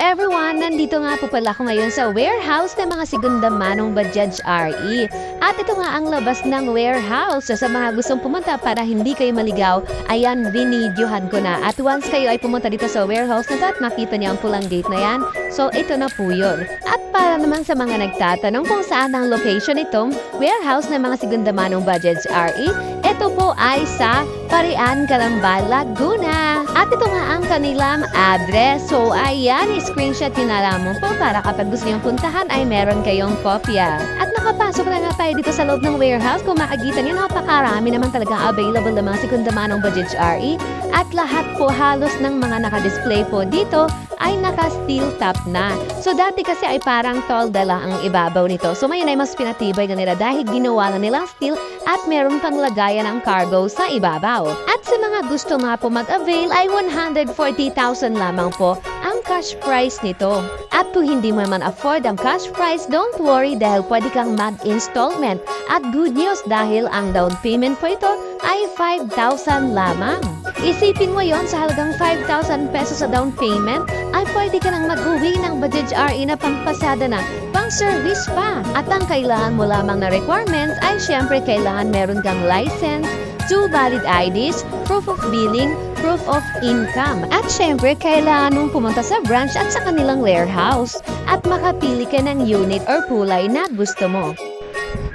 everyone! Nandito nga po pala ako ngayon sa warehouse ng mga segunda manong Bajaj RE. At ito nga ang labas ng warehouse. Sa mga gustong pumunta para hindi kayo maligaw, ayan, binidyohan ko na. At once kayo ay pumunta dito sa warehouse na to at makita niyo ang pulang gate na yan, so ito na po yun. At para naman sa mga nagtatanong kung saan ang location itong warehouse ng mga segunda manong Bajaj RE, ito po ay sa Parian, Calamba, Laguna. At ito nga ang kanilang address. So ayan, screenshot nyo na lamang po para kapag gusto nyo puntahan ay meron kayong kopya. At nakapasok na nga tayo dito sa loob ng warehouse. Kung makikita nyo, napakarami naman talagang available na mga segunda manong Bajaj RE. At lahat po halos ng mga nakadisplay po dito ay naka-steel top na. So dati kasi ay parang tolda lang ang ibabaw nito. So ngayon ay mas pinatibay na nila dahil ginawa na nilang steel at meron pang lagayan ng cargo sa ibabaw. At sa mga gusto nga po mag-avail ay 140,000 lamang po ang cash price nito. At kung hindi mo naman afford ang cash price, don't worry dahil pwede kang mag-installment. At good news dahil ang down payment po ito ay 5,000 lamang. Isipin mo yon, sa halagang 5,000 pesos sa down payment ay pwede ka nang mag-uwi ng Bajaj RE na pangpasada na, pang-service pa. At ang kailangan mo lamang na requirements ay syempre kailangan meron kang license, 2 valid IDs, proof of billing, proof of income. At syempre, kailangan mong pumunta sa branch at sa kanilang warehouse at makapili ka ng unit or kulay na gusto mo.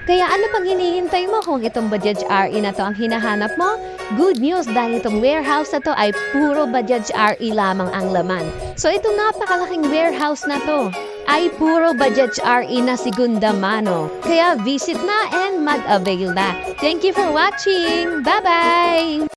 Kaya ano pang hinihintay mo kung itong Bajaj RE na to ang hinahanap mo? Good news dahil itong warehouse na to ay puro Bajaj RE lamang ang laman. So itong napakalaking warehouse na to ay puro Bajaj RE na segunda mano. Kaya visit na and mag-avail na. Thank you for watching! Bye-bye!